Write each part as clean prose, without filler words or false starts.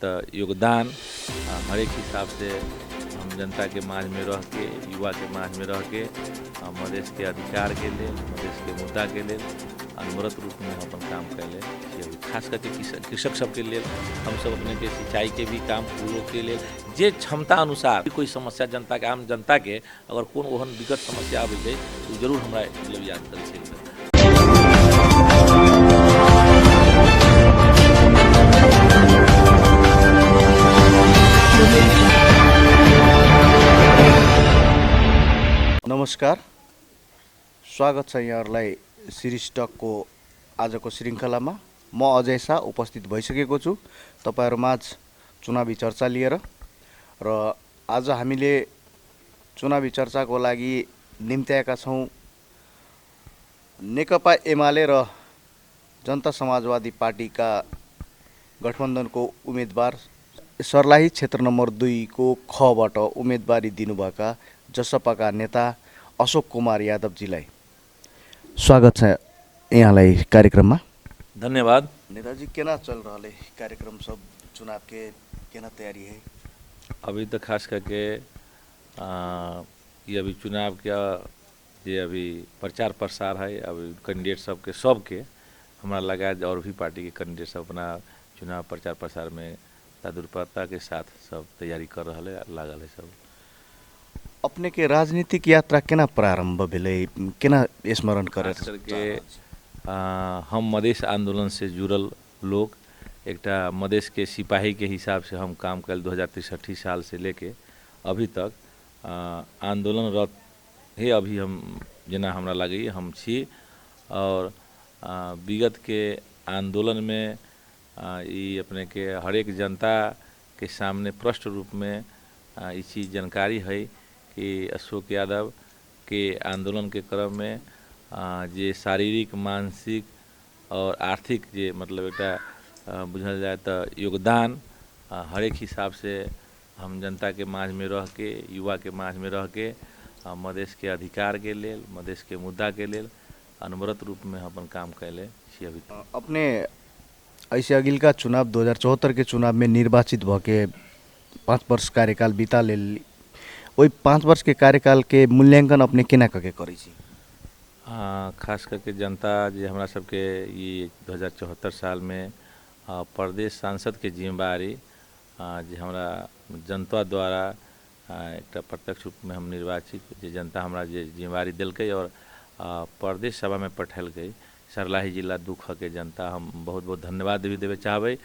तो योगदान हर एक हिसाब से हम जनता के माझ में रह के, युवा के माझ में रह के मधेश के अधिकार के लिए, मधेश के मुद्दा के लिए अनवरत रूप में अपन काम कैले। खास करके कृषक सबके लिए हम सब अपने के सिंचाई के भी काम पूरो के लिए जे क्षमता अनुसार कोई समस्या जनता के, आम जनता के अगर कौन ओहन विकट समस्या आबै छै तो जरूर हमरा मतलब याद करै छै। नमस्कार, स्वागत छ यहाँहरूलाई सिरिज टकको आजको श्रृङ्खलामा। म अजय शाह उपस्थित भइसकेको छु तपाईहरुमाझ चुनावी चर्चा लिएर। र आज हामीले चुनावी चर्चाको लागि निम्त्याएका छौँ नेकपा एमाले र जनता समाजवादी पार्टीका गठबन्धनको उम्मेदवार सर्लाही क्षेत्र नम्बर 2 को खबाट उम्मेदवारी दिनुभएका जसपाका नेता अशोक कुमार यादवजीलाई स्वागत छ यहाँलाई कार्यक्रममा। धन्यवाद। नेताजी, केना चल रहले कार्यक्रम सब, चुनाव के केना तैयारी है? अभी तो खास करके ये अभी चुनाव का ये अभी प्रचार प्रसार है। अभी कैंडिडेट सबके हमारा लगा और भी पार्टी के कैंडिडेट सब अपना चुनाव प्रचार प्रसार में तत्परता के साथ सब तैयारी कर रहा है, लागल है सब। अपने के राजनीतिक यात्रा केना प्रारंभ भेलै, केना स्मरण करे? खास करके हम मधेश आंदोलन से जुड़ल लोग, एकटा मधेश के सिपाही के हिसाब से हम काम कल 2063 साल से लेके अभी तक आंदोलनरत है। अभी हम जना हमरा लगे हम छी और विगत के आंदोलन में ये अपने के हर एक जनता के सामने प्रष्ट रूप में ये चीज़ जानकारी है कि अशोक यादव के आंदोलन के क्रम में जे शारीरिक, मानसिक और आर्थिक जे मतलब एक बुझल जाए तो योगदान हर एक हिसाब से हम जनता के माझ में रह के, युवा के माझ में रह के मधेश के अधिकार के लिए, मधेश के मुद्दा के लिए अनवरत रूप में अपन काम कैले छी। अभी अपने ऐसे अगिलका चुनाव 2074 के चुनाव में निर्वाचित भके 5 वर्ष कार्यकाल बिता लेल, वही 5 वर्ष के कार्यकाल के मूल्यांकन अपने केना कके करै छी? खास करके जनता जे हमरा सबके ये 2074 साल में प्रदेश सांसद के जिम्मेवारी जे हमरा जनता द्वारा एक प्रत्यक्ष रूप में हम निर्वाचित जे जनता हमरा जे जिम्मेवारी दिलकै और प्रदेश सभा में पठेलकै सर्लाही जिला दुख के जनता हम बहुत बहुत धन्यवाद भी देवे चाहबै।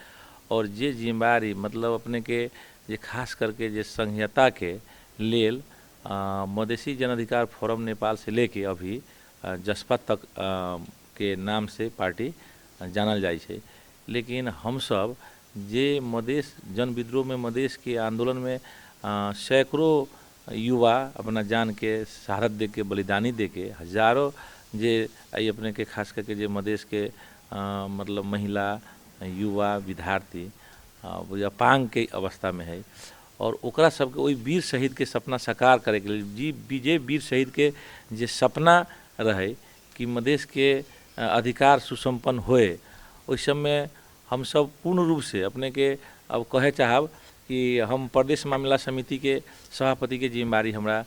और जे जिम्मेवारी मतलब अपने के जे खास करके जे संहिता के लेल मधेसी जन अधिकार फोरम नेपाल से लेके अभी जसपा तक के नाम से पार्टी जानल जाए छे। लेकिन हम सब जे मधेश जन विद्रोह में मधेश के आंदोलन में सैकड़ों युवा अपना जान के शहादत दे के, बलिदानी दे के, हजारों जे अपने के खास करके जे मधेश के मतलब महिला, युवा, विद्यार्थी अपांग के अवस्था में है और ओकरा सबके वही वीर शहीद के सपना साकार करे के लिए जे वीर शहीद के जे सपना रहे कि मधेश के अधिकार सुसंपन्न होए, उस समय हम सब पूर्ण रूप से अपने के अब कहे चाहब कि हम प्रदेश मामला समिति के सभापति के जिम्मेवारी हमरा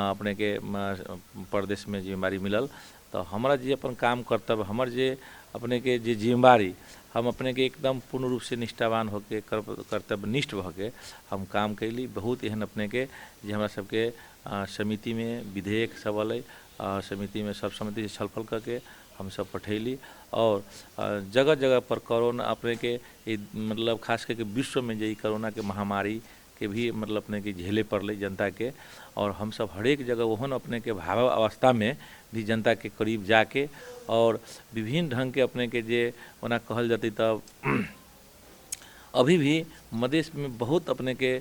अपने के प्रदेश में जिम्मेवारी मिलल। तो हमारा जे अपन काम कर्तव्य, हमर जे अपने के जे जिम्मेवारी हम अपने के एकदम पूर्ण रूप से निष्ठावान होके कर्तव्य निष्ठ होके हम काम कैली। बहुत एहन अपने के जे हमरा सबके समिति में विधेयक सब अलै, समिति में सर्वसम्मति से छलफल करके हम सब पठैली और जगह जगह पर कोरोना अपने के मतलब खास करके विश्व में जे कोरोना के महामारी के भी मतलब अपने के झेले पड़ल जनता के। और हम सब हर एक जगह ओहन अपने के भाव अवस्था में भी जनता के करीब जाके और विभिन्न ढंग के अपने के जे ओना कहल जाती तब अभी भी मधेश में बहुत अपने के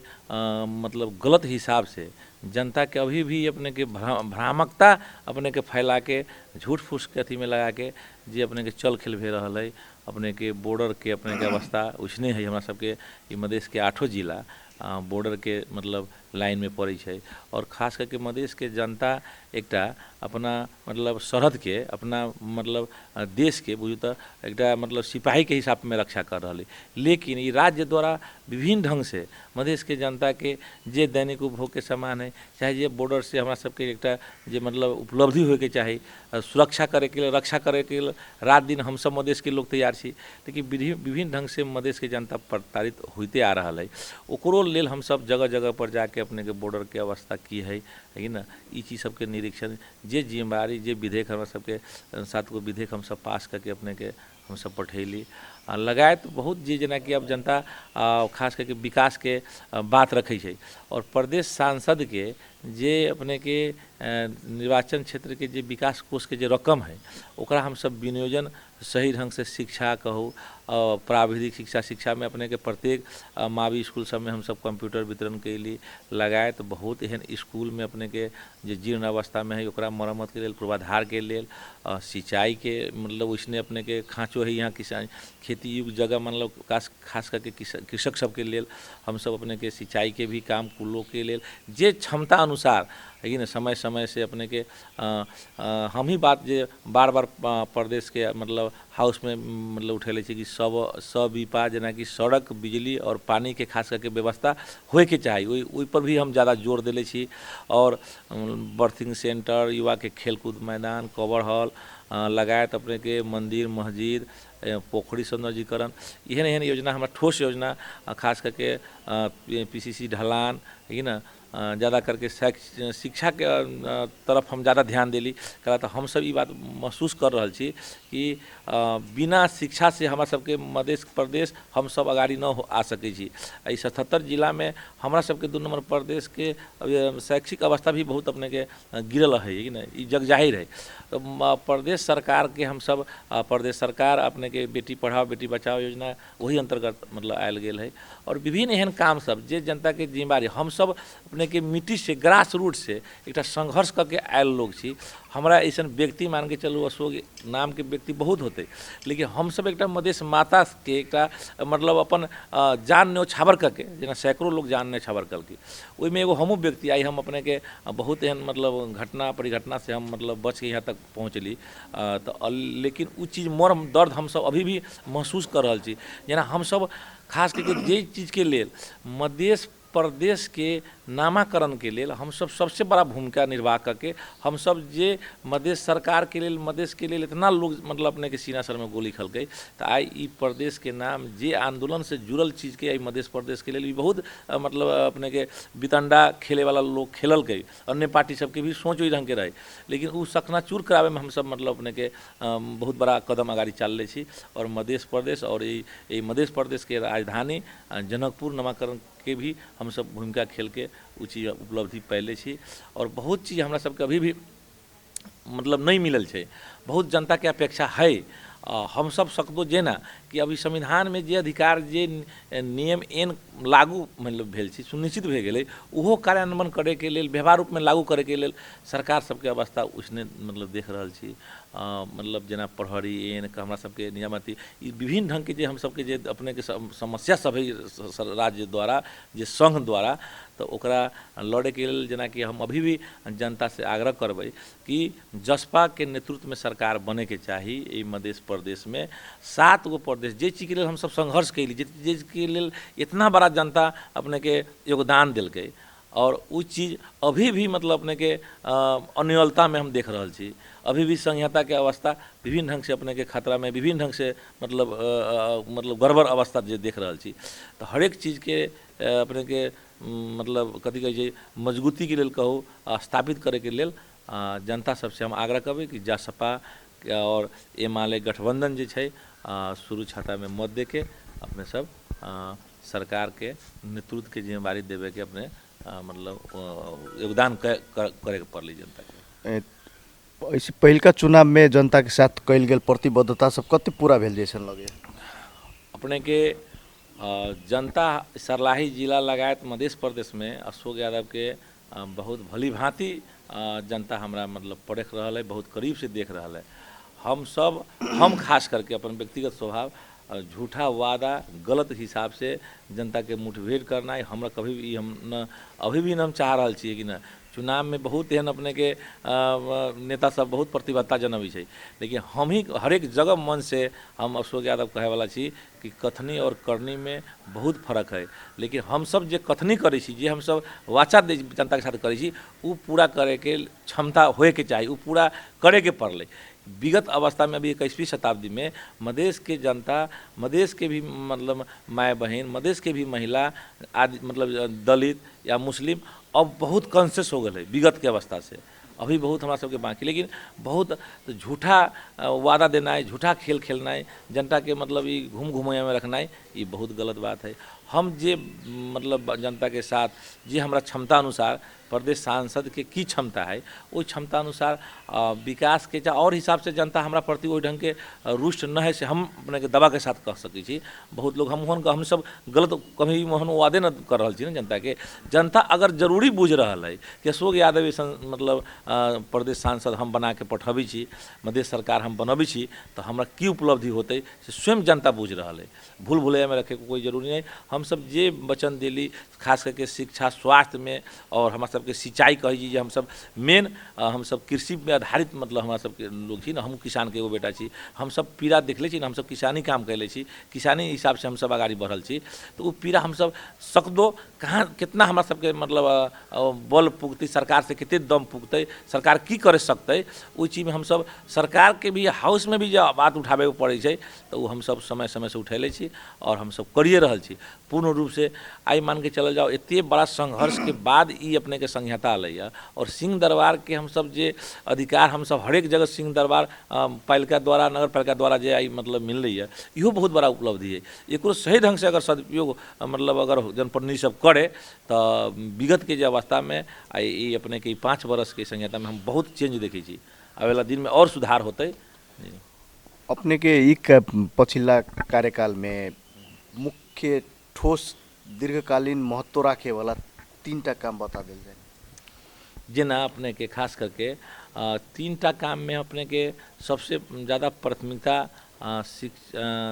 मतलब गलत हिसाब से जनता के अभी भी अपने के भ्रामकता अपने के फैला के झूठ फूस के अथी में लगा के जे अपने के चल खेल भे रहा है। अपने के बॉर्डर के अपने के अवस्था उसने है हमरा सबके मधेश के 8 जिला बॉर्डर के मतलब लाइन में पड़ै छै और खास करके मधेश के जनता एकटा अपना मतलब सरहद के अपना मतलब देश के बुझू तो एकटा मतलब सिपाही के हिसाब में रक्षा कर रहा है। लेकिन ये राज्य द्वारा विभिन्न ढंग से मधेश के जनता के जे दैनिक उपभोग के सामान है चाहे जे बॉर्डर से हमरा सबके एकटा जे मतलब उपलब्धि होय के चाही सुरक्षा करे के लिए रक्षा करे के लिए रात दिन हम सब मधेश के लोग तैयार छी। लेकिन विभिन्न ढंग से मधेश के जनता प्रताड़ित होते आ रहा है। ओकरो लेल हम सब जगह जगह पर जाके अपने के बॉर्डर के अवस्था की है ना ई चीज सबके निरीक्षण जे जिम्मेवारी जे विधेयक हमरा सबके 7 गो विधेयक हम सब पास करके अपने के हम सब पठैली लगायत बहुत जे जेना कि अब जनता खास करके विकास के बात रखे छै और प्रदेश सांसद के जे अपने के निर्वाचन क्षेत्र के जे विकास कोष के जे रकम है ओकरा हम सब विनियोजन सही ढंग से शिक्षा कहू प्राविधिक शिक्षा में अपने के प्रत्येक मावी स्कूल सब में हम सब कंप्यूटर वितरण के लिए लगाए तो बहुत एहन स्कूल में अपने के जे जीर्ण अवस्था में है ओकरा मरम्मत के लिए पूर्वाधार के लिए सिंचाई के मतलब उसने अपने के खाँचो है यहाँ किसान खेती युग जगह मतलब खास करके कृषक सब के लिए हम सब अपने के सिंचाई के भी काम कुल्लो के लिए जे क्षमता अनुसार है ना समय समय से अपने के हम ही बात जे बार बार प्रदेश के मतलब हाउस में मतलब उठेले छी कि सब विपा जेना कि सड़क बिजली और पानी के खास करके व्यवस्था होए के चाही ओई पर भी हम ज़्यादा जोर देले छी और बर्थिंग सेंटर युवा के खेलकूद मैदान कवर हॉल लगायत अपने के मंदिर मस्जिद पोखरी सौंदर्यीकरण एहन एहन योजना हमारा ठोस योजना खास करके पीसीसी ढलान है ना ज़्यादा करके शिक्षा के तरफ हम ज़्यादा ध्यान देली करा तो हम सब ये बात महसूस कर रहा छी कि बिना शिक्षा से हमारा सबके मध्य प्रदेश हम सब अगाड़ी न आ सके छी। 77 जिला में हमारा सबके 2 नंबर प्रदेश के शैक्षिक अवस्था भी बहुत अपने के गिरल है कि ना ई जग जाहिर है। तो प्रदेश सरकार के हम सब प्रदेश सरकार अपने के बेटी पढ़ाओ बेटी बचाओ योजना वही अंतर्गत मतलब आयल गेल है और विभिन्न एहन काम सब जे जनता के जिम्मेवारी हम सब अपने के मिट्टी से ग्रास रूट से एक संघर्ष करके आयल लोग छी। हमारा ऐसा व्यक्ति मान के चलू अशोक नाम के व्यक्ति बहुत होते लेकिन हम सब एक मधेश माता के एक मतलब अपन जान न्यौछावर करके जना सैकड़ों लोग जान न्यौछावर करके ओइमे एगो हमू व्यक्ति आई हम अपने के बहुत एहन मतलब घटना परिघटना से हम मतलब बच के यहाँ तक पहुँचली तो लेकिन उ चीज़ मर्म दर्द हम सब अभी भी महसूस कर रहा छी। जना हम सब खास करके जे चीज़ के लिए मध्य प्रदेश के नामाकरण के लिए हम सब सबसे बड़ा भूमिका निर्वाह करके हम सब जे मधेश सरकार के लिए मधेश के लिए इतना लोग मतलब अपने के सीना सर में गोली खलकै तो आई ई प्रदेश के नाम जे आंदोलन से जुड़ल चीज़ के आई मध्य प्रदेश के लिए भी बहुत मतलब अपने के बितंडा खेले वाला लोग खेलल गई अन्य पार्टी सबके भी सोच वही ढंग के रहे लेकिन वो सखनाचूर करावे में हम सब मतलब अपने के बहुत बड़ा कदम अगाड़ी चल रही छी और मध्य प्रदेश और ये मध्य प्रदेश के राजधानी जनकपुर नामाकरण के भी हम सब भूमिका खेल के उ चीज उपलब्धि पहले छी और बहुत चीज़ हमरा सबके अभी भी मतलब नहीं मिलल है। बहुत जनता के अपेक्षा है हम सब सकबो जे ना कि अभी संविधान में जे अधिकार जे नियम एन लागू मतलब भेल छी सुनिश्चित भे गेलै उहो कार्यान्वयन करे के लेल व्यवहार रूप में लागू करे के लेल सरकार सबके अवस्था उसने मतलब देख रहल छी मतलब जना प्रहरी एन हमरा सबके नियामती विभिन्न ढंग के जे हम सबके जे अपने के समस्या सब है राज्य द्वारा जे संघ द्वारा तो ओकरा लड़े के लेल जना कि हम अभी भी जनता से आग्रह करबै कि जसपा के नेतृत्व में सरकार बने के चाही ई मध्य प्रदेश में 7 गो प्रदेश जे चीज के लेल हम सब संघर्ष कैली जे के लेल इतना बड़ा जनता अपने के योगदान दिलकै और उ चीज़ अभी भी मतलब अपने के अनियलता में हम देख रहा छी। अभी भी संहिता के अवस्था विभिन्न ढंग से अपने के खतरा में विभिन्न ढंग से मतलब गड़बड़ अवस्था जे देख रहा छी तो हर एक चीज़ के अपने के मतलब कथी कहै छै मजबूती के लेल कहू स्थापित करे के लेल जनता सबसे हम आग्रह करबै कि जसपा और एमाले गठबंधन जे छै शुरू छाता में मत दे के अपने सब सरकार के नेतृत्व के जिम्मेवारी देवे के अपने मतलब योगदान करे के पड़ली जनता के। ऐसे पहिलका चुनाव में जनता के साथ कल गेल प्रतिबद्धता सब कते पूरा भेल जैसन लगे अपने के जनता सरलाही जिला लगायत मध्य प्रदेश में अशोक यादव के बहुत भली भांति जनता हमरा मतलब पढ़ रहा है बहुत करीब से देख रहा है। हम खास करके अपन व्यक्तिगत स्वभाव झूठा वादा गलत हिसाब से जनता के मुठभेड़ करना हमरा कभी भी हम न अभी भी न हम चाह रहा छी कि न चुनाव में बहुत एहन अपने के नेता सब बहुत प्रतिबद्धता जनबी है, लेकिन हम ही हरेक जगह मन से हम अशोक यादव कहे वाला छी कि कथनी और करनी में बहुत फर्क है। लेकिन हम सब जे कथनी करे छी, जे हम सब वाचा जनता के साथ करे छी, उ पूरा करे के क्षमता होए के चाहिए, उ पूरा करे के पड़ले। विगत अवस्था में अभी 21वीं शताब्दी में मधेश के जनता, मधेश के भी मतलब माय बहन, मधेश के भी महिला आदि मतलब दलित या मुस्लिम अब बहुत कॉन्शियस हो गए विगत के अवस्था से। अभी बहुत हमारा सबके बाकी, लेकिन बहुत झूठा वादा देना है, झूठा खेल खेलना है, जनता के मतलब ये घूम घुमैया में रखना है, ये बहुत गलत बात है। हम जे मतलब जनता के साथ जे हमारा क्षमता अनुसार प्रदेश सांसद के की क्षमता है, वो क्षमता अनुसार विकास के चाहे और हिसाब से जनता हमारा प्रति वही ढंग के रुष्ट न है से हम अपने के दवा के साथ कह सकै छी। बहुत लोग हम सब गलत कभी मोहन वादे न कर रहा छी न जनता के। जनता अगर जरूरी बुझ रहा है कि अशोक यादव मतलब प्रदेश सांसद हम बना के पठबी छी, मधेश सरकार हम बनबी छी, तो हमरा की उपलब्धि होते से स्वयं जनता बुझ रहा है। भूल भुलैया में रखे कोई जरूरी नहीं। हम सब जे वचन दिली खास करके शिक्षा स्वास्थ्य में और हमारा सबके सिंचाई कही जी, हम सब मेन हम सब कृषि में आधारित मतलब हमारा सबके लोग छी न, हम किसान के एगो बेटा छी, हम सब पीड़ा देखले छी न, हम सब किसानी काम कैले छी, किसानी हिसाब से हम सब आगाड़ी बढ़ल छी। तो वो पीड़ा हम सब सकदो कहाँ कितना हमारा सबके मतलब बल पुगते, सरकार से कितने दम पुगते, सरकार की करे सकते, वो चीज़ में हम सब सरकार के भी हाउस में भी जब बात उठावे के पड़े छै तो वो हम सब समय समय से उठैले छी और हम सब करिए रहल छी पूर्ण रूप से। आई मान के चल जाओ इतने बड़ा संघर्ष के बाद ये अपने के संहिता अलैया और सिंह दरबार के हम सब जे अधिकार हम सब हरेक जगह सिंह दरबार पालिका द्वारा नगर पालिका द्वारा जे आई मतलब मिल रही है, इहो बहुत बड़ा उपलब्धि है। एको सही ढंग से अगर सदुपयोग मतलब अगर जनप्रतिनिधि सब करे तो विगत के जे अवस्था में आई ये अपने के 5 वर्ष के संहिता में हम बहुत चेंज देखे छी, आवेला दिन में और सुधार होते। अपने के एक पछिल्ला कार्यकाल में मुख्य ठोस दीर्घकालीन महत्व राखे वाला 3टा काम बता दिल जाए। जेना अपने के खास करके 3टा काम में अपने के सबसे ज़्यादा प्राथमिकता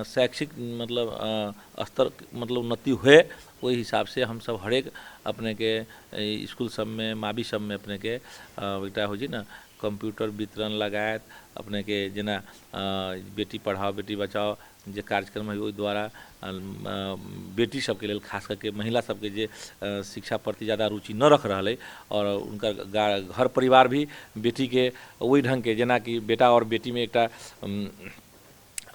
शैक्षिक मतलब स्तर मतलब उन्नति हुए, वही हिसाब से हम सब हरेक अपने के स्कूल सब में मावी सब में अपने के बेटा हो जी ना कंप्यूटर वितरण लगायत अपने के जेना बेटी पढ़ाओ बेटी बचाओ जे कार्यक्रम है ओहि द्वारा बेटी सबके लेल खास करके महिला सबके जे शिक्षा प्रति ज़्यादा रुचि न रख रहा है और उनका घर परिवार भी बेटी के वही ढंग के जेना कि बेटा और बेटी में एकटा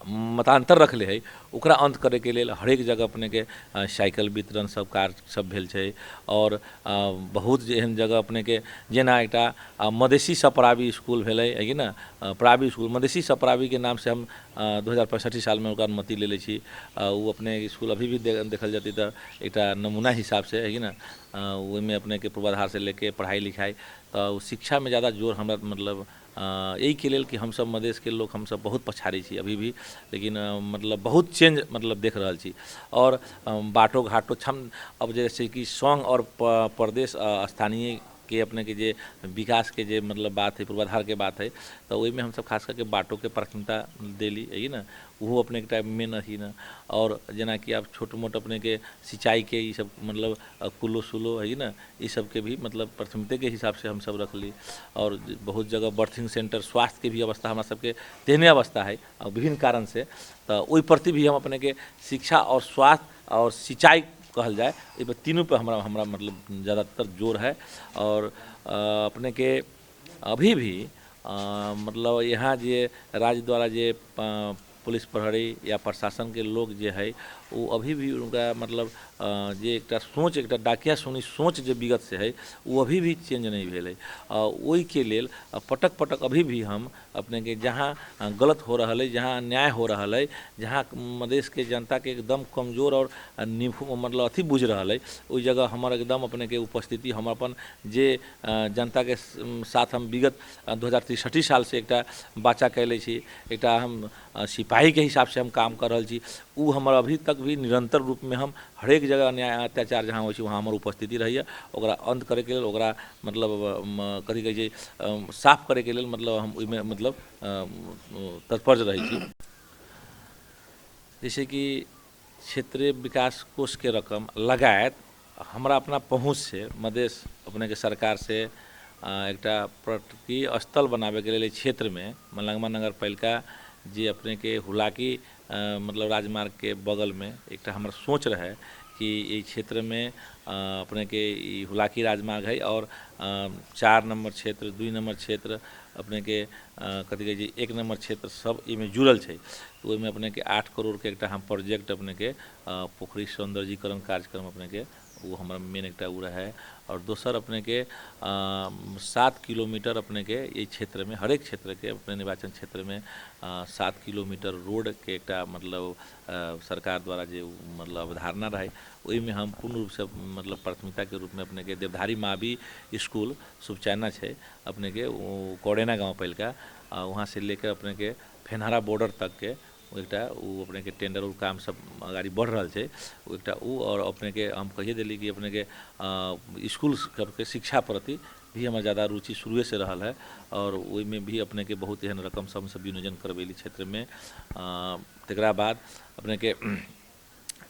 मतांतर रखले है, ओकरा अंत करे के लेल हरेक जगह अपने के साइकिल वितरण सब कार्य सब भेल छै। और बहुत एहन जगह अपने के जेना एकटा मधेसी सप्रावी स्कूल भेलै है कि ना, प्रावी स्कूल मधेसी सप्रावी के नाम से हम 2065 साल में ओकर अनुमति ले छी। वो अपने स्कूल अभी भी देखल जाती तो एक नमूना हिसाब से है कि ना, में अपने के पूर्वाधार से लेके पढ़ाई लिखाई तो शिक्षा में ज़्यादा जोर हमरा मतलब यही के लेल कि हम सब मधेश के लोग हम सब बहुत पछाड़ी छी अभी भी, लेकिन मतलब बहुत चेंज मतलब देख रहा छी। और बाटो घाटो छम अब जैसे कि सॉन्ग और प्रदेश स्थानीय के अपने के जे विकास के जे मतलब बात है पूर्वाधार के बात है तो वही में हम सब खास करके बाटो के प्राथमिकता देली है ना, वो अपने के टाइम में नहीं ना। और जेना कि आप छोट मोट अपने के सिंचाई के ये सब मतलब कुलो सुलो है ना, ये सब के भी मतलब प्राथमिकता के हिसाब से हम सब रख ली। और बहुत जगह बर्थिंग सेंटर स्वास्थ्य के भी अवस्था हमारा सबके तेहने अवस्था है विभिन्न कारण से, तो वही प्रति भी हम अपने के शिक्षा और स्वास्थ्य और सिंचाई कहल जाए ये तीनों पे हमरा मतलब ज़्यादातर जोर है। और अपने के अभी भी मतलब यहाँ जे राज्य द्वारा जे पुलिस प्रहरी या प्रशासन के लोग जे है वो अभी भी उनका मतलब जे एक सोच एक डाकिया सुनी सोच जो विगत से है वो अभी भी चेंज नहीं भेल है। वही के लेल पटक पटक अभी भी हम अपने के जहाँ गलत हो रहा है, जहाँ अन्याय हो रहा है, जहाँ मधेश के जनता के एकदम कमजोर और मतलब अथी बुझ रहा है, उस जगह हमारा एकदम अपने के उपस्थिति हम अपन जे जनता के साथ हम विगत 2063 साल से एक बाचा कैले छी, एक हम सिपाही के हिसाब से हम काम कर रहा छी, वो हमारा अभी तक भी निरंतर रूप में हम हरेक जगह अन्याय अत्याचार जहाँ हो वहाँ हमार उपस्थिति रही है, ओकरा अंत करे के लेल ओकरा मतलब कथी कहै छै साफ करे के लेल मतलब हम ओहिमे मतलब तत्पर रही छी। जैसे कि क्षेत्रीय विकास कोष के रकम लगायत हमरा अपना पहुँच से मधेश अपने के सरकार से एकटा पर्यटकीय स्थल बनावे के लिए क्षेत्र में मलंगवा नगर पालिका जे अपने के हुलाकी मतलब राजमार्ग के बगल में एक हमर सोच रहे कि ये क्षेत्र में अपने के हुलाकी राजमार्ग है और 4 नंबर क्षेत्र 2 नंबर क्षेत्र अपने के कथी कहे 1 नंबर क्षेत्र सब इमें जुड़ल है। तो ओहिमे अपने के 8 करोड़ के एक हम प्रोजेक्ट अपने के पोखरी सौंदर्यीकरण कार्यक्रम अपने के वो हमारा मेन एक उ रहा है। और दोसर अपने के 7 किलोमीटर अपने के ये क्षेत्र में हरेक क्षेत्र के अपने निर्वाचन क्षेत्र में 7 किलोमीटर रोड के एक मतलब सरकार द्वारा जो मतलब अवधारणा रहे वही में हम पूर्ण रूप से मतलब प्राथमिकता के रूप में अपने के देवधारी मावी स्कूल शुभचैना है अपने के कोड़ेना गाँव पालिका वहाँ से लेकर अपने के फेनहारा बॉर्डर तक के एकटा अपने के टेंडर और काम सब अगाड़ी बढ़ रहा है एकटा और अपने के हम कहिए दिली कि अपने के स्कूल सबके शिक्षा प्रति भी हमारे ज़्यादा रुचि शुरुए से रहा है और वही में भी अपने के बहुत एहन रकम सब विनियोजन करवेली क्षेत्र में। तकरा बाद अपने के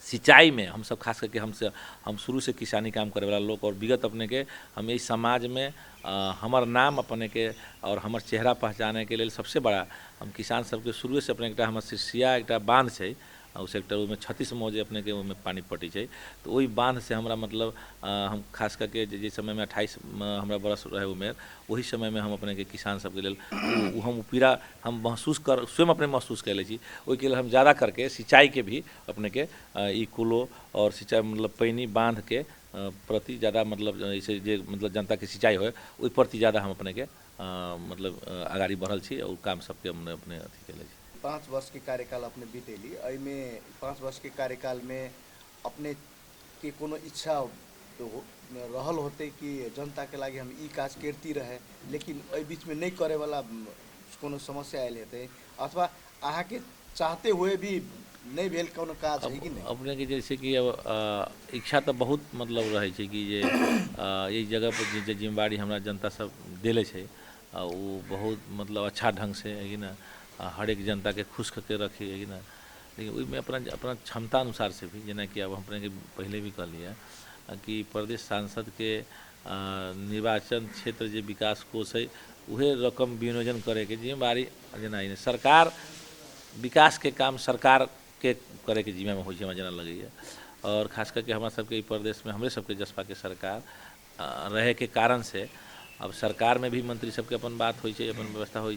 सिंचाई में हम सब खास करके हम शुरू से किसानी काम करे वाला लोग और विगत अपने के हम इस समाज में हमार नाम अपने के और हमार चेहरा पहचाने के लिए सबसे बड़ा हम किसान सबके शुरू से अपने एक हमार सिरसिया एक बांध है उस एक में 36 मौजे अपने के में पानी पटी है। तो वही बांध से हमारा मतलब हम खास करके जिस समय में 28 हमारा बरस रहे उमेर वही समय में हम अपने के किसान सबके लिए हम पीड़ा हम महसूस कर स्वयं अपने महसूस कर ली वही के लिए हम ज़्यादा करके सिंचाई के भी अपने के कुलो और सिंचाई मतलब पैनी बांध के प्रति ज़्यादा मतलब जैसे जे मतलब जनता के सिंचाई हो वही प्रति ज़्यादा हम अपने के मतलब आगाड़ी बढ़ल छी और काम सबके हमने अपने अथी के 5 वर्ष के कार्यकाल अपने बीतेली एहिमे 5 वर्ष के कार्यकाल में अपने के कोनो इच्छा रहल होते कि जनता के लागे हम ई काज करती रहे लेकिन एहि बीच में नहीं करे वाला कोनो समस्या आयल हेतै अथवा अहाँ के चाहते हुए भी नहीं भेल कोनो काज है कि नहीं अपने के जैसे कि अब इच्छा तो बहुत मतलब रहे छै कि जे यही जगह पर जे जिम्मेवारी हमरा जनता सब दिले छै वो बहुत मतलब अच्छा ढंग से है कि ना हर एक जनता के खुश करके रखे है कि ना। लेकिन उसमें अपना क्षमता अनुसार से भी जेना कि अब हम अपने के पहले भी कह लिया कि प्रदेश सांसद के निर्वाचन क्षेत्र जो विकास कोष है उहे रकम विनियोजन करे के जिम्मेवारी जेना सरकार विकास के काम सरकार के करे के जिम्मे में हो जना लगे है। और खास करके हमारे सबके प्रदेश में हमरे सबके जसपा के सरकार रहे के कारण से अब सरकार में भी मंत्री सबके अपन बात हो अपन व्यवस्था हो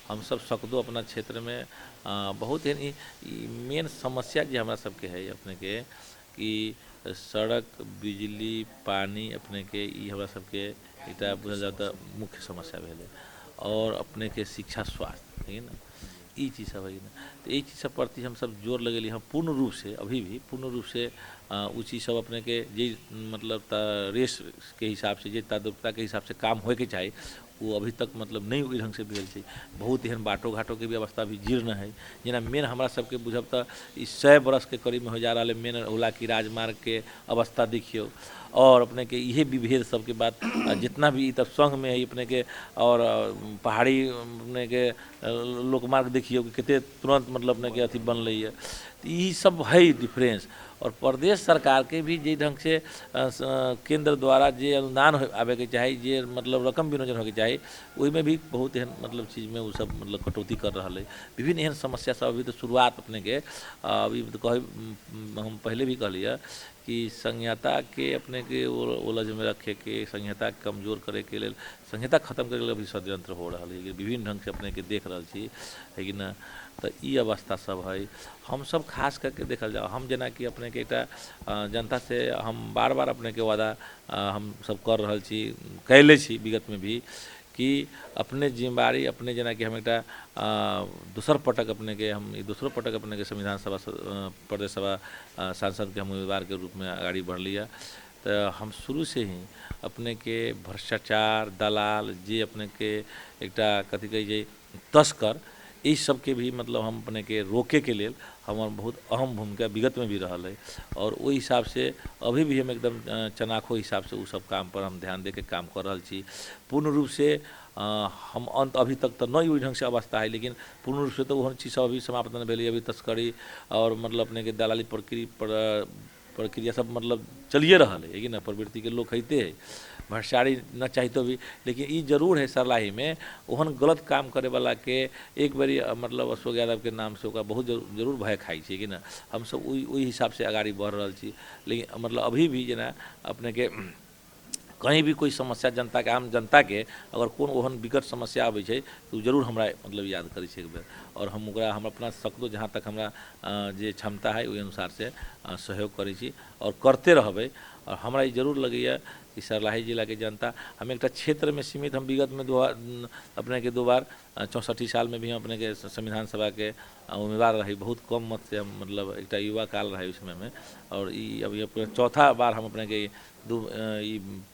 हम सब सकदो अपना क्षेत्र में बहुत ही मेन समस्या जो हमारा सबके है अपने के कि सड़क बिजली पानी अपने के हमारा सबके इटा बुझल जाता मुख्य समस्या भेले और अपने के शिक्षा स्वास्थ्य है ना ई चीज़ सब है ना। तो यही चीज़ सब प्रति हम सब जोर लगेली हम पूर्ण रूप से अभी भी पूर्ण रूप से उ चीज़ सब अपने के जे मतलब रेस के हिसाब से जे तादुरता के हिसाब से काम होए के चाही वो अभी तक मतलब नहीं ओहि ढंग से भेल छै। बहुत एहन बाटो घाटो के भी अवस्था भी जीर्ण है जेना मेन हमरा सबके बुझब तो 100 बरस के करीब में हो जा रहा है मेन हुलाकी राजमार्ग के अवस्था देखियो और अपने के यही विभेद सबके बाद जितना भी तब संघ में है अपने के और पहाड़ी अपने के लोकमार्ग देखियो कि कितने तुरंत मतलब अपने के अथी बनल है। तो ये सब है डिफरेंस और प्रदेश सरकार के भी जे ढंग से केंद्र द्वारा जे अनुदान आवे के चाही जे मतलब रकम विनियोजन होके चाही वही में भी बहुत एहन मतलब चीज़ में वो सब मतलब कटौती कर रहा है। विभिन्न एहन समस्या सब अभी तो शुरुआत अपने के अभी तो कह हम पहले भी कहलिए कि संहिता के अपने के ओलझ में रखे के संहिता कमजोर करे के लिए संहिता खत्म करे के लिए भी षड्यंत्र हो रहा है विभिन्न ढंग से अपने के देख रहा छी है कि ना। तो ये अवस्था सब है हम सब खास करके देखल जाओ हम जना कि अपने के एक जनता से हम बार बार अपने के वादा हम सब कर रहा छी कैले छी विगत में भी कि अपने जिम्मेवारी अपने जना कि हम एक दूसर पटक अपने के हम दूसरो पटक अपने के संविधान सभा प्रदेश सभा सांसद के हम उम्मीदवार के रूप में आगाड़ी बढ़ लिया। तो हम शुरू से ही अपने के भ्रष्टाचार दलाल जे अपने के एक कथी कही तस्कर इस सब के भी मतलब हम अपने के रोके के लिए हमार बहुत अहम भूमिका विगत में भी रहा है और वो हिसाब से अभी भी हम एकदम चनाखो हिसाब से वो सब काम पर हम ध्यान दे के काम कर रहा छी। पूर्ण रूप से हम अंत अभी तक तो नहीं ओहि ढंग से अवस्था है, लेकिन पूर्ण रूप से तो ओहन चीज सब अभी समाप्त नहीं भेलै। अभी तस्करी और मतलब अपने के दलाली प्रक्रिया सब मतलब चलिए रहा है कि ना, प्रवृत्ति के लोग खैते है, भ्रष्टाचारी न चाहिए भी। लेकिन ये जरूर है सरलाही में ओहन गलत काम करे वाला के एक बारी मतलब अशोक यादव के नाम से ओकरा बहुत जरूर भय खाई छै कि ना। हम सब ओहि हिसाब से आगाड़ी बढ़ रहा छी। लेकिन मतलब अभी भी जेना अपने के कहीं भी कोई समस्या जनता के, आम जनता के अगर कोन ओहन विकट समस्या आबै छै तो जरूर हमरा मतलब याद करै छै एक बेर, और हम ओकरा हम अपना सकतो जहाँ तक हमरा जे क्षमता है ओहि अनुसार से सहयोग करै छी और करते रहबै। और हमरा ई जरूर लगैए कि सरलाही जिला के जनता हम एक क्षेत्र में सीमित, हम विगत में अपने के 2 बार 64 साल में भी हम अपने के संविधान सभा के उम्मीदवार रही, बहुत कम मत से हम मतलब एक युवा काल रहे उस समय में। और अभी अपने चौथा बार हम अपने के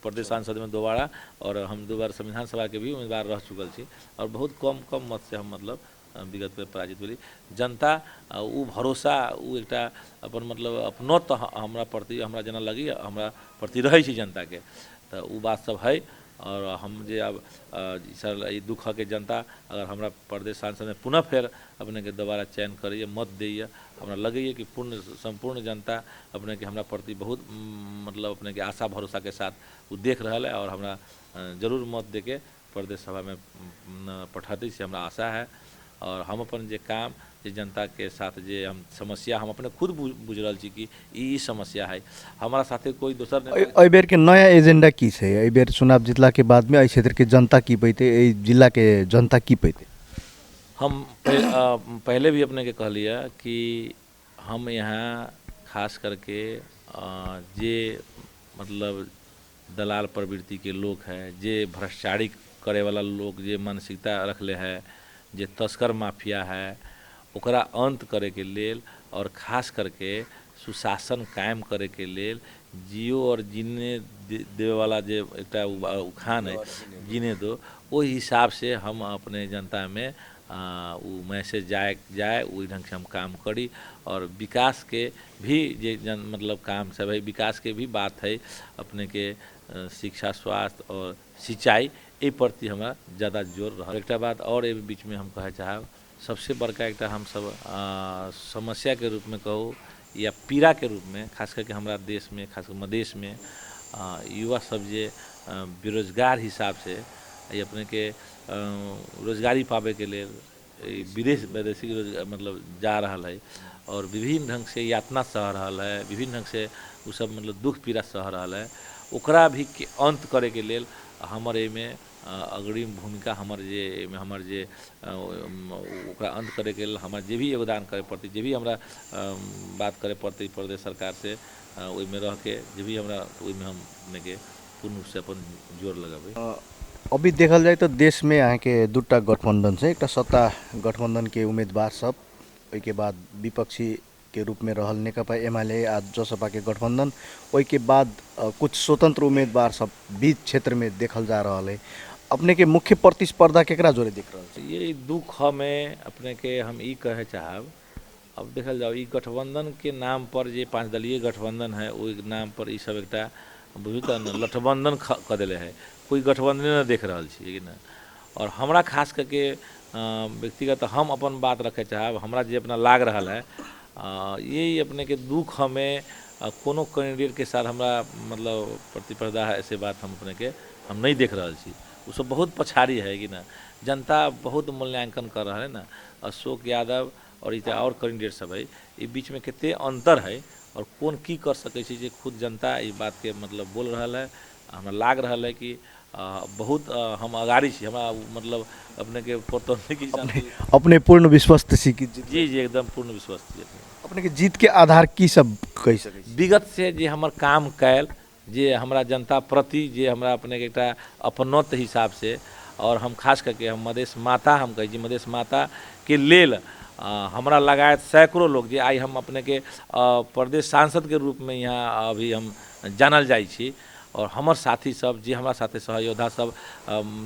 प्रदेश सांसद में दोबारा, और हम 2 बार संविधान सभा के भी उम्मीदवार रह चुकल छी, और बहुत कम मत से हम मतलब विगत में पराजित भेली। जनता उ भरोसा उ एक अपन मतलब अपनो तो हमरा प्रति हमरा जना लगी हमरा प्रति रहे छी जनता के, तो उ बात सब है। और हम जे अब सर ई दुख के जनता अगर हमरा प्रदेश सांसद में पुनः फिर अपने के दोबारा चयन करिए, मत दैए, हमरा लगैए कि संपूर्ण जनता अपने के हमरा प्रति बहुत मतलब अपने के आशा भरोसा के साथ वो देख रहा है, और हमरा जरूर मत दे के प्रदेश सभा में पठाते से हमरा आशा है। और हम अपन जे काम जे जनता के साथ जे हम समस्या हम अपने खुद बुझ रहल छी कि ई समस्या है, हमारा साथे कोई दोसर एहि बेर के नया एजेंडा की छै? एहि बेर चुनाव जितला के बाद में एहि क्षेत्र के जनता की पैते, एहि जिला के जनता की पैते? हम पहले भी अपने के कहलिए कि हम यहाँ खास करके जे मतलब दलाल प्रवृत्ति के लोग है, जे भ्रष्टाचारी करे वाला लोग जे मानसिकता रखले है, जे तस्कर माफिया है, ओकरा अंत करे के लेल और खास करके सुशासन कायम करे के लेल जियो और जीने देवे वाला जे एक उखान है, जीने दो, वो हिसाब से हम अपने जनता में वो मैसेज जाए वही ढंग से हम काम करी। और विकास के भी जे मतलब काम सब है, विकास के भी बात है अपने के शिक्षा, स्वास्थ्य और सिंचाई ए प्रति हमारा ज़्यादा जोर रहा। एक बात और ए बीच में हम कहे चाहब, सबसे बड़का एक हम सब समस्या के रूप में कहो या पीड़ा के रूप में, खास करके हमारा देश में, खास कर मधेश में युवा सब जे बेरोजगार हिसाब से अपने के रोजगारी पावे के लिए विदेशी मतलब जा रहा है, और विभिन्न ढंग से यातना सह रहा है, विभिन्न ढंग से वो सब मतलब दुख पीड़ा सह रहा है, ओकरा भी के अंत करे के लेल हमर में अग्रिम भूमिका हमर जे ओकरा अंत करे के लेल हमर जे भी योगदान करे पड़ती, जे भी हमरा बात करे पड़ती प्रदेश सरकार से, ओहि में रह के जे भी हमरा ओहि में हम अपने के पूर्ण रूप से अपन जोर लगाबे। अभी देखल जाए तो देश में यहाँ के 2टा गठबंधन से, एक सत्ता गठबंधन के उम्मीदवार सब, ओहि के बाद विपक्षी के रूप में रहल नेकपा एमाले आज जसपा के गठबंधन, ओहि के बाद कुछ स्वतंत्र उम्मीदवार सब बीच क्षेत्र में देखल जा रहा है। अपने के मुख्य प्रतिस्पर्धा केकरा जोरे देख रहा है? ये दुख में अपने के हम ई कहे चाहब, अब देखल जाओ ई गठबंधन के नाम पर जे 5 दलीय गठबंधन है, ओहि नाम पर ई सब एक बुझू लठबंधन क दिले है, कोई गठबंधन न देख रहा छी ना। और हमरा खास करके व्यक्तिगत हम अपन बात रखे चाहब, हमरा जे अपना लाग रहा है यही अपने के दुख में कोनो कैंडिडेट के साथ हमरा मतलब प्रतिस्पर्धा है, ऐसे बात हम अपने के हम नहीं देख रहा छी। वो सब बहुत पछाड़ी है कि ना, जनता बहुत मूल्यांकन कर रहा है ना। अशोक यादव और इतना और कैंडिडेट सब है, ये बीच में कितने अंतर है और कौन की कर सके छी, जे खुद जनता ये बात के मतलब बोल रहा है। हमरा लाग रहा है कि बहुत हम अगाड़ी छी, हमरा मतलब अपने के अपने पूर्ण विश्वस्त छी कि जी एकदम पूर्ण विश्वस्त छी। अपने के जीत के आधार की सब कह सके छी? विगत से जे हमर काम कैल, जे हमरा जनता प्रति जे हमरा अपने के एक अपनत्व हिसाब से, और हम खास करके हम मधेश माता हम कहे छी, मधेश माता के लेल हमरा लगायत सैकड़ों लोग जे आई हम अपने के प्रदेश सांसद के रूप में यहाँ अभी हम जानल जाइ छी, और हमर साथी सब जे हमरा साथे सहयोद्धा सब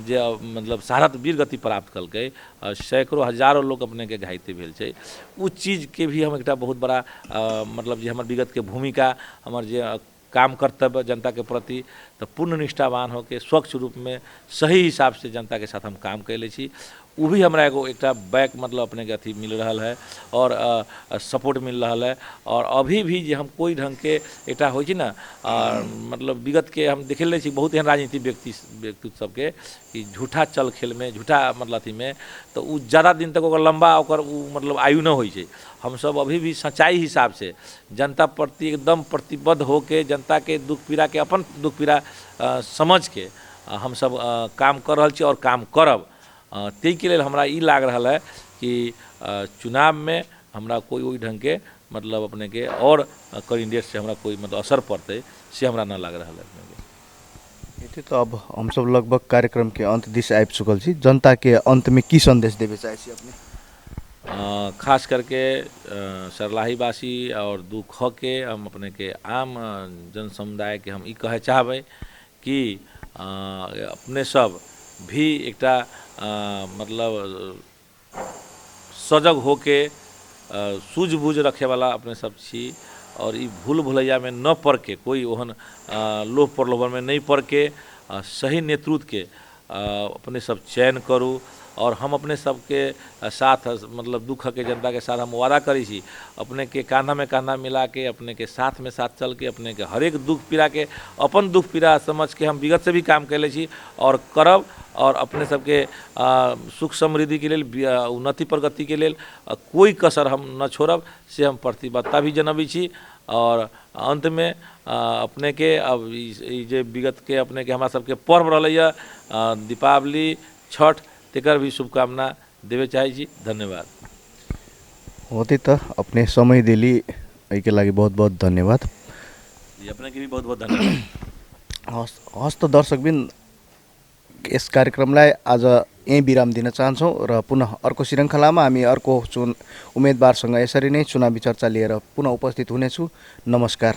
जे मतलब शहादत वीर गति प्राप्त कलकै, सैकड़ों हजारों लोग अपने के घायते भेल छै। उस चीज़ के भी हम एक बहुत बड़ा मतलब जे हमर विगत के भूमिका हमर जे काम कर्तव्य जनता के प्रति तो पूर्ण निष्ठावान होकर स्वच्छ रूप में सही हिसाब से जनता के साथ हम काम कैले छी। वो भी हमरा एगो एक बैक मतलब अपने के अथी मिल रहा है और सपोर्ट मिल रहा है। और अभी भी जे हम कोई ढंग के एक होइ छै ना मतलब विगत के हम देखे ले छी बहुत एहन राजनीतिक व्यक्ति सबके कि झूठा चल खेल में झूठा मतलब अथी में तो उ ज़्यादा दिन तक ओकर लंबा ओकर मतलब आयु न होइ छै। हम सब अभी भी सच्चाई हिसाब से जनता प्रति एकदम प्रतिबद्ध होके जनता के दुख पीड़ा के अपन दुख पीड़ा समझ के हम सब काम कर रहल छी और काम करब। ताहि के लेल हमरा ई लाग रहा है कि चुनाव में हमरा कोई ओई ढंग के मतलब अपने के और कैंडिडेट से हमरा कोई मतलब असर पड़ते से हमरा ना लग रहा है। ये तो अब हम सब लगभग कार्यक्रम के अंत दिश आबि चुकल छी। जनता के अंत में की संदेश देवे चाहे छी अपने? खास करके सरलाहीवासी और दुख के हम अपने के आम जन समुदाय के हम ई कहे चाहबै कि अपने सब भी एकटा मतलब सजग होके सूझबूझ रखे वाला अपने सब छी और ई भूल भुलैया में न पड़ के कोई ओहन लोभ प्रलोभन में नहीं पड़ के सही नेतृत्व के अपने सब चयन करू। और हम अपने सबके साथ मतलब दुख के जनता के साथ हम वादा करी छी अपने के कांधा में कांधा मिला के अपने के साथ में साथ चल के अपने के हर एक दुख पीड़ा के अपन दुख पीड़ा समझ के हम विगत से भी काम कैले छी और करब। और अपने सबके सुख समृद्धि के लेल उन्नति प्रगति के लेल कोई कसर हम न छोड़ब से हम प्रतिबद्धता भी जनबी छी। और अंत में अपने के अब जे विगत के अपने के हमरा सबके पर्व रहलै दीपावली छठ तेकर भी शुभकामना देवे चाहे छी। धन्यवाद। होती तो अपने समय दिली के लागि बहुत बहुत धन्यवाद। जी अपने के भी बहुत बहुत धन्यवाद। हस्त दर्शकबिन यस कार्यक्रमलाई आज यहीँ विराम दिन चाहन्छौँ र पुनः अर्को श्रृङ्खलामा हामी अर्को उम्मेदवारसँग यसरी नै चुनावी चर्चा लिएर पुनः उपस्थित हुनेछु। नमस्कार।